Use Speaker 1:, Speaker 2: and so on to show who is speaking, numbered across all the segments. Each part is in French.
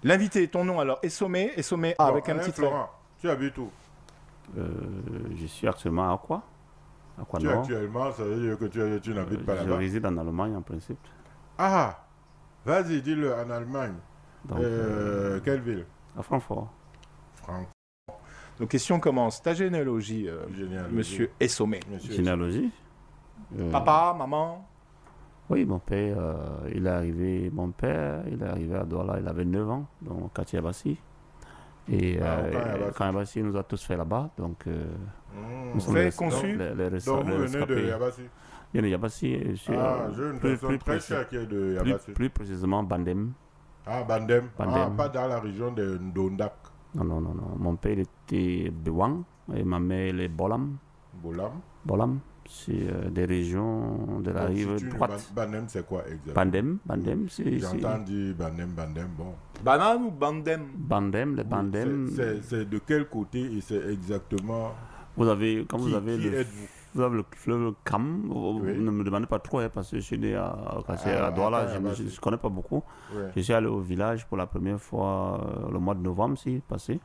Speaker 1: L'invité, ton nom alors, Essomé, Essomé
Speaker 2: Bon,
Speaker 1: avec un
Speaker 2: Alain
Speaker 1: petit trait.
Speaker 2: Florent, tu habites où?
Speaker 3: Je suis actuellement à quoi? À quoi
Speaker 2: Tu
Speaker 3: Nord?
Speaker 2: actuellement, ça veut dire que tu n'habites pas
Speaker 3: Je
Speaker 2: là-bas.
Speaker 3: réside en Allemagne en principe.
Speaker 2: Ah, vas-y, dis-le en Allemagne.
Speaker 3: Donc,
Speaker 2: Quelle ville?
Speaker 3: à Francfort.
Speaker 2: Franck.
Speaker 1: Donc question commence. Ta généalogie,
Speaker 2: Généalogie.
Speaker 1: monsieur Essomé.
Speaker 2: Monsieur.
Speaker 3: Généalogie.
Speaker 1: Papa, maman.
Speaker 3: Oui, mon père, mon père, il est arrivé à Douala, il avait 9 ans, dans le quartier Abassi. Et quand Abassi nous a tous fait là-bas, donc nous sommes
Speaker 1: Fait, conçu.
Speaker 2: Donc vous venez de Yabassi.
Speaker 3: Il y a Yabassi.
Speaker 2: J'ai une personne très chère qui est de Yabassi.
Speaker 3: Plus précisément Bandem.
Speaker 2: Ah, Bandem.
Speaker 3: Bandem.
Speaker 2: Ah, pas dans la région de Ndondak.
Speaker 3: Non. Mon père il était Bewang et ma mère elle est Bolam.
Speaker 2: Bolam.
Speaker 3: C'est des régions de la rive droite.
Speaker 2: Bandem, c'est quoi exactement?
Speaker 3: Bandem, c'est...
Speaker 2: J'entends dire Bandem, bon.
Speaker 1: Banane ou Bandem?
Speaker 3: Bandem, le Bandem...
Speaker 2: C'est de quel côté et c'est exactement...
Speaker 3: Vous avez
Speaker 2: Vous
Speaker 3: avez le fleuve Cam,
Speaker 2: Oui.
Speaker 3: ne me demandez pas trop, hein, parce que je suis né à Douala, je ne connais pas beaucoup.
Speaker 2: Oui.
Speaker 3: Je suis allé au village pour la première fois le mois de novembre, passé.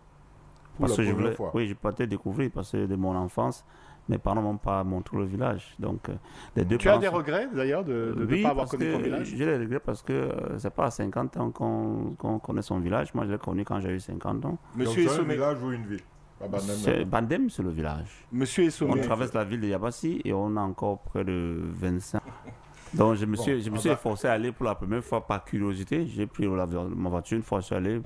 Speaker 2: Pour
Speaker 3: Parce
Speaker 2: la
Speaker 3: que
Speaker 2: première fois.
Speaker 3: Oui, je partais découvrir, parce que de mon enfance, mes parents n'ont pas montré le village. Donc, les deux
Speaker 1: Tu as
Speaker 3: parents
Speaker 1: des
Speaker 3: sont-
Speaker 1: regrets d'ailleurs de ne
Speaker 3: Oui,
Speaker 1: pas avoir
Speaker 3: parce
Speaker 1: connu ton
Speaker 3: que
Speaker 1: village?
Speaker 3: j'ai des regrets parce que c'est pas à 50 ans qu'on connaît son village. Moi, je l'ai connu quand j'ai eu 50 ans.
Speaker 1: Monsieur
Speaker 2: Donc c'est un
Speaker 1: Essomé.
Speaker 2: village ou une ville? Pas Bandem.
Speaker 3: Bandem, c'est le village.
Speaker 1: Monsieur
Speaker 3: On
Speaker 1: Essomé.
Speaker 3: traverse la ville de Yabassi et on a encore près de 25. Donc je me suis efforcé à aller pour la première fois par curiosité. J'ai pris ma voiture une fois, je suis allé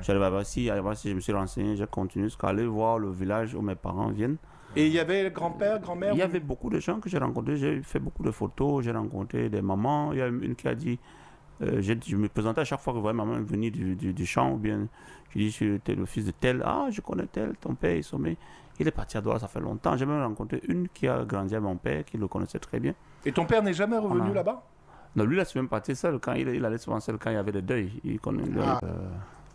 Speaker 3: à Yabassi, je me suis renseigné, j'ai continué jusqu'à aller voir le village où mes parents viennent.
Speaker 1: Et il y avait grand-père, grand-mère?
Speaker 3: Il y avait beaucoup de gens que j'ai rencontrés, j'ai fait beaucoup de photos, j'ai rencontré des mamans. Il y a une qui a dit, je me présentais à chaque fois que je voyais maman venir du champ, ou bien je dis, je suis le fils de tel, ah je connais tel, ton père est sommé. Il est parti à Douala, ça fait longtemps. J'ai même rencontré une qui a grandi à mon père, qui le connaissait très bien.
Speaker 1: Et ton père n'est jamais revenu
Speaker 3: Voilà.
Speaker 1: là-bas?
Speaker 3: Non, lui, il est même parti seul quand il allait souvent seul quand il y avait des deuils. Il connaît,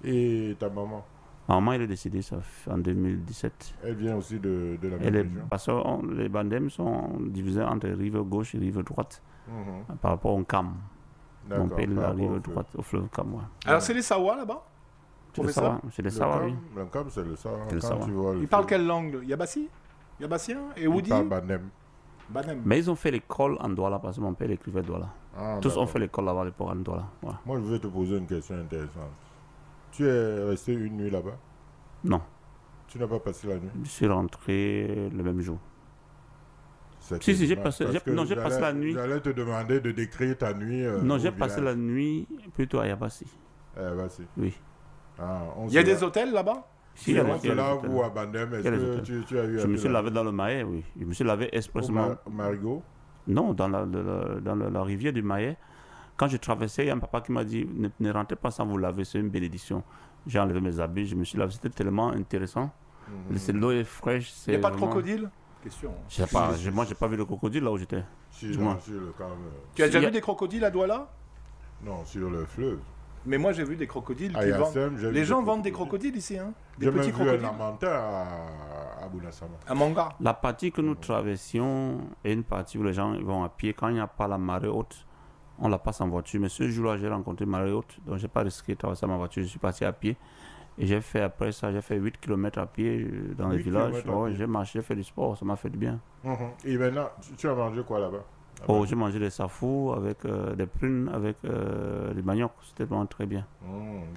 Speaker 2: Et ta maman?
Speaker 3: ma maman, il est décédé ça, en 2017.
Speaker 2: Elle vient aussi de la même
Speaker 3: Elle est,
Speaker 2: région?
Speaker 3: parce que les bandem sont divisés entre rive gauche et rive droite par rapport au Cam. Mon
Speaker 2: D'accord.
Speaker 3: père, il
Speaker 2: par
Speaker 3: est
Speaker 2: rapport
Speaker 3: rive
Speaker 2: au
Speaker 3: droite, au fleuve Cam. Ouais.
Speaker 1: Alors c'est les Sawa là-bas? Professeur?
Speaker 3: C'est des
Speaker 2: Le
Speaker 3: Sawa,
Speaker 2: Cam,
Speaker 3: oui.
Speaker 2: le Cam, c'est le Sawa.
Speaker 3: C'est le
Speaker 2: Quand
Speaker 3: Sawa.
Speaker 2: tu vois le
Speaker 1: Ils parlent
Speaker 2: film,
Speaker 1: quelle langue? Yabassi? Yabassien? Et
Speaker 2: ils
Speaker 1: Oudi?
Speaker 2: parlent Bandem.
Speaker 1: Banem.
Speaker 3: Mais ils ont fait l'école en Douala parce que mon père écrivait Douala.
Speaker 2: Ah,
Speaker 3: Tous ont
Speaker 2: d'accord.
Speaker 3: fait l'école là-bas à l'époque en Douala. Ouais.
Speaker 2: Moi, je vais te poser une question intéressante. Tu es resté une nuit là-bas?
Speaker 3: Non,
Speaker 2: Tu n'as pas passé la nuit?
Speaker 3: je suis rentré le même jour.
Speaker 2: C'est
Speaker 3: Si, j'ai
Speaker 2: dommage,
Speaker 3: passé-
Speaker 2: parce
Speaker 3: j'ai-
Speaker 2: que
Speaker 3: non, j'ai passé la nuit.
Speaker 2: J'allais te demander de décrire ta nuit.
Speaker 3: Non,
Speaker 2: au
Speaker 3: j'ai passé la
Speaker 2: village.
Speaker 3: nuit plutôt à Yabassi.
Speaker 2: Vas-y.
Speaker 3: Oui.
Speaker 2: Ah,
Speaker 1: Il y a des hôtels là-bas?
Speaker 3: Si, il y a des-
Speaker 2: On
Speaker 3: il y a
Speaker 2: se
Speaker 3: des
Speaker 2: lave
Speaker 3: hôtels.
Speaker 2: ou à Bandem?
Speaker 3: Il y a des
Speaker 2: Est-ce
Speaker 3: hôtels.
Speaker 2: que tu as eu
Speaker 3: Je
Speaker 2: à
Speaker 3: me
Speaker 2: te
Speaker 3: suis
Speaker 2: laver
Speaker 3: lavé dans le Marais, oui. Je me suis lavé expressément.
Speaker 2: au Marigot?
Speaker 3: Non, dans la rivière du Marais. Quand je traversais, il y a un papa qui m'a dit ne rentrez pas sans vous laver, c'est une bénédiction. J'ai enlevé mes habits, je me suis lavé. C'était tellement intéressant. L'eau est fraîche.
Speaker 1: Il n'y a pas de
Speaker 3: vraiment-
Speaker 1: crocodile? Question.
Speaker 3: Je sais pas, moi, j'ai pas vu le crocodile là où j'étais.
Speaker 2: Si,
Speaker 3: Dis-moi.
Speaker 2: non, sur le Cam.
Speaker 1: Tu as déjà
Speaker 3: Il y a-
Speaker 1: vu des crocodiles à Douala?
Speaker 2: Non, sur le fleuve.
Speaker 1: Mais moi j'ai vu des crocodiles
Speaker 2: À
Speaker 1: qui vendent.
Speaker 2: Yassem, j'ai vu
Speaker 1: Les gens
Speaker 2: des
Speaker 1: vendent des
Speaker 2: crocodiles.
Speaker 1: crocodiles ici, hein? Des
Speaker 2: J'ai même
Speaker 1: petits
Speaker 2: vu un
Speaker 1: crocodiles.
Speaker 2: lamentin à Bounassama.
Speaker 1: Un manga.
Speaker 3: La partie que nous traversions est une partie où les gens vont à pied. Quand il n'y a pas la marée haute, on la passe en voiture. Mais ce jour-là, j'ai rencontré marée haute, donc j'ai pas risqué de traverser ma voiture. Je suis parti à pied. Et j'ai fait après ça, j'ai fait 8 km à pied dans les
Speaker 2: 8
Speaker 3: villages.
Speaker 2: kilomètres à
Speaker 3: Ouais,
Speaker 2: pied.
Speaker 3: j'ai marché, j'ai fait du sport, ça m'a fait du bien.
Speaker 2: Et maintenant, tu as mangé quoi là-bas?
Speaker 3: Oh, j'ai mangé des safous avec des prunes, avec du manioc. C'était vraiment très bien.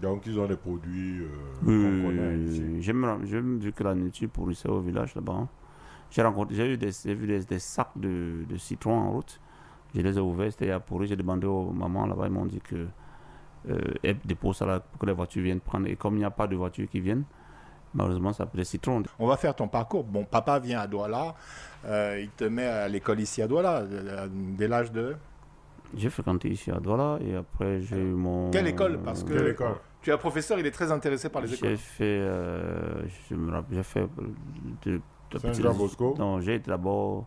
Speaker 2: Donc ils ont des produits qu'on connaît ici.
Speaker 3: J'ai même vu que la nourriture pourrissait au village là-bas. Hein. J'ai vu des sacs de citron en route. Je les ai ouverts, c'était à pourri. J'ai demandé aux mamans là-bas, ils m'ont dit que elles déposent ça là pour que les voitures viennent prendre. Et comme il n'y a pas de voitures qui viennent, malheureusement, ça peut des citrons.
Speaker 1: On va faire ton parcours. Bon, papa vient à Douala. Il te met à l'école ici à Douala, dès l'âge de...
Speaker 3: J'ai fréquenté ici à Douala et après j'ai eu mon...
Speaker 1: Quelle école? Parce que
Speaker 2: Quelle école?
Speaker 1: tu es un professeur, il est très intéressé par les
Speaker 3: J'ai
Speaker 1: écoles.
Speaker 3: fait... j'ai fait...
Speaker 2: Saint-Jean-Bosco?
Speaker 3: Non, j'ai été d'abord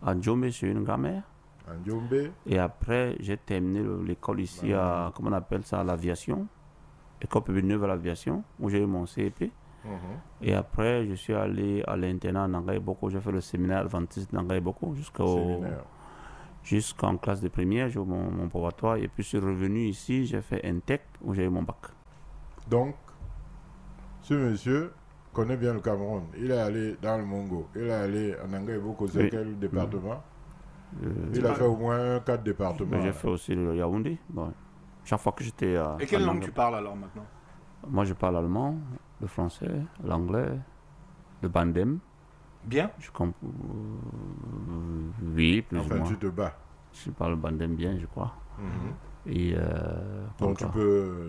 Speaker 3: à Djomé chez une grand-mère.
Speaker 2: À Ndiombe?
Speaker 3: Et après, j'ai terminé l'école ici à, comment on appelle ça, à l'aviation. École publique neuve à l'aviation, où j'ai eu mon CEP. Et après, je suis allé à l'internat à Nangaï Boko. J'ai fait le séminaire adventiste Nangaï Boko jusqu'en classe de première. J'ai eu mon probatoire. Et puis, je suis revenu ici, j'ai fait un tech où j'ai eu mon bac.
Speaker 2: Donc, ce monsieur connaît bien le Cameroun. Il est allé dans le Mongo. Il est allé en Angaïboko, c'est
Speaker 3: Oui.
Speaker 2: quel département?
Speaker 3: Euh,
Speaker 2: Il a fait au moins 4 départements.
Speaker 3: J'ai fait aussi le Yaoundé. Bon, chaque fois que j'étais à...
Speaker 1: Et quelle
Speaker 3: en
Speaker 1: langue
Speaker 3: Angola-
Speaker 1: tu parles alors maintenant?
Speaker 3: Moi, je parle allemand, le français, l'anglais, le bandem.
Speaker 1: Bien.
Speaker 3: Je comprends... oui, plus ou
Speaker 2: Enfin,
Speaker 3: moins.
Speaker 2: tu te bats.
Speaker 3: Je parle bandem bien, je crois.
Speaker 2: Mhm.
Speaker 3: Et...
Speaker 2: Donc,
Speaker 3: quoi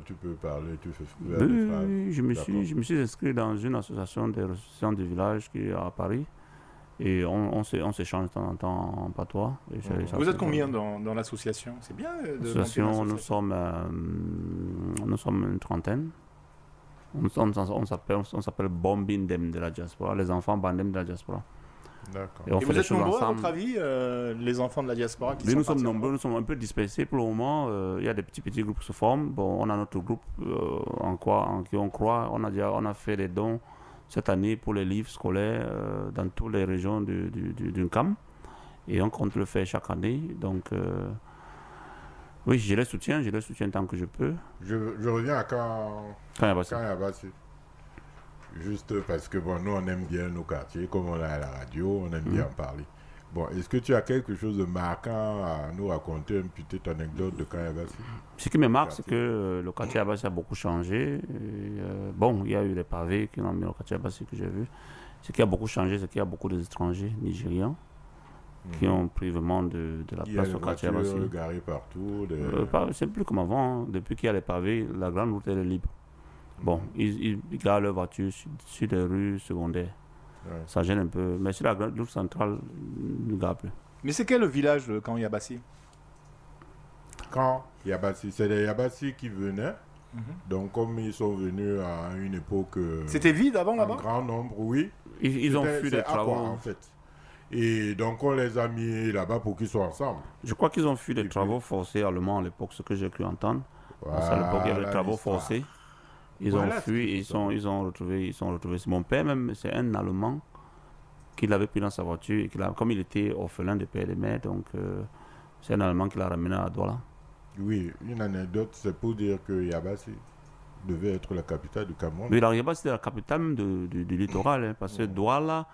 Speaker 2: tu peux parler, tu fais
Speaker 3: Oui,
Speaker 2: faire des
Speaker 3: oui,
Speaker 2: phrases.
Speaker 3: oui,
Speaker 2: D'accord.
Speaker 3: je me suis inscrit dans une association des ressortissants du village qui est à Paris. Et on s'échange de temps en temps en patois. Et ça
Speaker 1: Vous
Speaker 3: fait
Speaker 1: êtes combien
Speaker 3: bon.
Speaker 1: dans l'association? C'est bien de monter une
Speaker 3: L'association,
Speaker 1: association.
Speaker 3: nous sommes une trentaine. On s'appelle Bombindem de la diaspora, les enfants Bandem de la diaspora.
Speaker 2: D'accord.
Speaker 3: Et on
Speaker 1: Et
Speaker 3: fait
Speaker 1: vous
Speaker 3: des
Speaker 1: êtes
Speaker 3: choses
Speaker 1: nombreux, à
Speaker 3: ensemble.
Speaker 1: votre avis, les enfants de la diaspora qui
Speaker 3: Oui,
Speaker 1: sont
Speaker 3: nous sommes
Speaker 1: partis en
Speaker 3: nombreux,
Speaker 1: Europe?
Speaker 3: nous sommes un peu dispersés pour le moment. Il y a des petits groupes qui se forment. Bon, on a notre groupe en qui on croit. On a fait des dons cette année pour les livres scolaires dans toutes les régions du CAM. Et on compte le faire chaque année. Donc, oui, je les soutiens tant que je peux.
Speaker 2: Je reviens à quand
Speaker 3: Quand il y a pas ça.
Speaker 2: Abassé. Juste parce que bon, nous on aime bien nos quartiers, comme on est à la radio, on aime bien en parler. Bon, est-ce que tu as quelque chose de marquant à nous raconter, une petite anecdote de Kayabassi?
Speaker 3: Ce qui me marque, c'est que le quartier Abbassi a beaucoup changé. Et, bon, il y a eu les pavés qui ont mis au quartier Abbassi que j'ai vu. Ce qui a beaucoup changé, c'est qu'il y a beaucoup d'étrangers nigérians qui ont pris vraiment de la
Speaker 2: Il y a
Speaker 3: place
Speaker 2: des
Speaker 3: au quartier
Speaker 2: voitures
Speaker 3: Abbassi.
Speaker 2: garées partout.
Speaker 3: C'est plus comme avant. Hein. Depuis qu'il y a les pavés, la grande route elle est libre. Bon, ils garent leurs voitures sur des rues secondaires.
Speaker 2: Ouais.
Speaker 3: Ça gêne un peu. Mais sur la grande route centrale, ils ne garent plus.
Speaker 1: Mais c'est quel le village de Camp Yabassi?
Speaker 2: Quand Yabassi, c'est les Yabassi qui venaient. Donc comme ils sont venus à une époque
Speaker 1: C'était vide avant
Speaker 2: en
Speaker 1: là-bas?
Speaker 2: grand nombre, oui.
Speaker 3: Ils ont fui des
Speaker 2: C'est Aqua,
Speaker 3: travaux.
Speaker 2: en fait. Et donc on les a mis là-bas pour qu'ils soient ensemble.
Speaker 3: Je crois qu'ils ont fui des
Speaker 2: puis-
Speaker 3: travaux forcés allemands à l'époque, ce que j'ai cru entendre. Parce qu'à l'époque, il y avait des
Speaker 2: Voilà
Speaker 3: travaux
Speaker 2: l'histoire.
Speaker 3: forcés. Ils
Speaker 2: Voilà
Speaker 3: ont
Speaker 2: ce
Speaker 3: fui
Speaker 2: qu'il
Speaker 3: et
Speaker 2: faut
Speaker 3: ils ont retrouvé. Mon père même, c'est un Allemand qui l'avait pris dans sa voiture. Et comme il était orphelin de père et de mère, donc c'est un Allemand qui l'a ramené à Douala.
Speaker 2: Oui, une anecdote, c'est pour dire que Yabassi devait être la capitale du Cameroun.
Speaker 3: Mais Lariaba, c'était la capitale même du littoral, hein, parce que Douala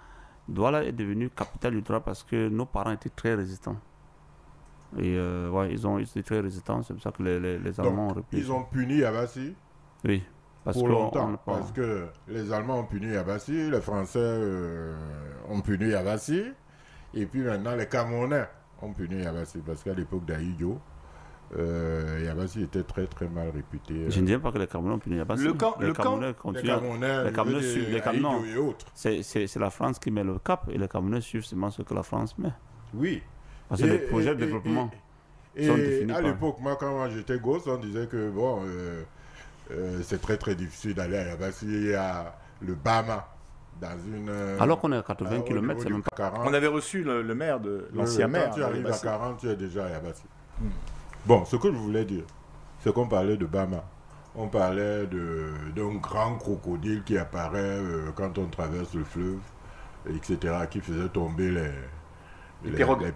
Speaker 3: est devenue capitale du littoral parce que nos parents étaient très résistants. Et ouais, ils étaient très résistants, c'est pour ça que les Allemands ont
Speaker 2: Donc,
Speaker 3: repris.
Speaker 2: ils ont puni Yabassi
Speaker 3: Oui, parce
Speaker 2: pour
Speaker 3: que
Speaker 2: longtemps. Parce que les Allemands ont puni Yabassi, les Français ont puni Yabassi, et puis maintenant les Camerounais ont puni Yabassi. Parce qu'à l'époque d'Aïdjo, Yabassi était très très mal réputé.
Speaker 3: Je ne dirais pas que les Camerounais ont puni Yabassi.
Speaker 1: Le camp-
Speaker 3: les
Speaker 1: le camp-
Speaker 3: Camerounais
Speaker 2: Les
Speaker 3: continuent.
Speaker 2: Camerounais,
Speaker 3: les Camerounais
Speaker 2: je veux
Speaker 3: suivent
Speaker 2: dire,
Speaker 3: les Camerounais.
Speaker 2: Aïdjo et autres.
Speaker 3: C'est la France qui met le cap et les Camerounais suivent seulement ce que la France met.
Speaker 2: Oui.
Speaker 3: Parce que les projets de développement sont définis
Speaker 2: à
Speaker 3: par...
Speaker 2: l'époque, moi, quand j'étais gosse, on disait que bon, c'est très très difficile d'aller à Yabassi. Il y a le Bama dans une.
Speaker 3: Alors qu'on est à 80
Speaker 2: au
Speaker 3: km,
Speaker 2: niveau
Speaker 3: c'est
Speaker 2: du
Speaker 3: même pas...
Speaker 2: 40.
Speaker 1: On avait reçu le maire de l'ancien maire.
Speaker 2: Quand tu
Speaker 1: de
Speaker 2: arrives à
Speaker 1: Yabassi.
Speaker 2: 40, tu es déjà à Yabassi. Bon, ce que je voulais dire, c'est qu'on parlait de Bama. On parlait d'un grand crocodile qui apparaît quand on traverse le fleuve, etc., qui faisait tomber les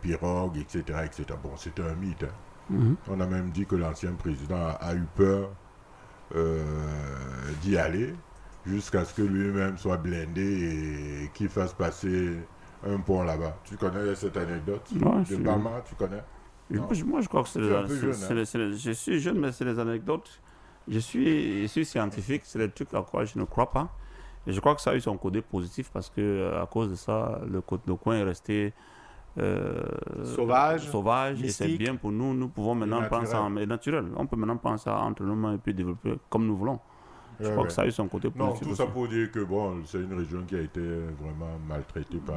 Speaker 2: pirogues, etc., etc. Bon, c'était un mythe. Hein. On a même dit que l'ancien président a eu peur d'y aller jusqu'à ce que lui-même soit blindé et qu'il fasse passer un pont là-bas. Tu connais cette anecdote
Speaker 3: Ouais,
Speaker 2: de Bama, tu connais?
Speaker 3: Moi, je crois que c'est
Speaker 2: Tu es un peu jeune,
Speaker 3: je suis jeune, mais c'est des anecdotes. Je suis scientifique, c'est des trucs à quoi je ne crois pas. Et je crois que ça a eu son côté positif parce que à cause de ça, le coin est resté sauvage et c'est
Speaker 1: mystique.
Speaker 3: bien pour nous. Nous pouvons maintenant prendre ça en naturel. On peut maintenant prendre ça entre nos mains et puis développer comme nous voulons. Je crois que ça a eu son côté
Speaker 2: Non,
Speaker 3: positif.
Speaker 2: tout ça
Speaker 3: aussi.
Speaker 2: pour dire que bon, c'est une région qui a été vraiment maltraitée par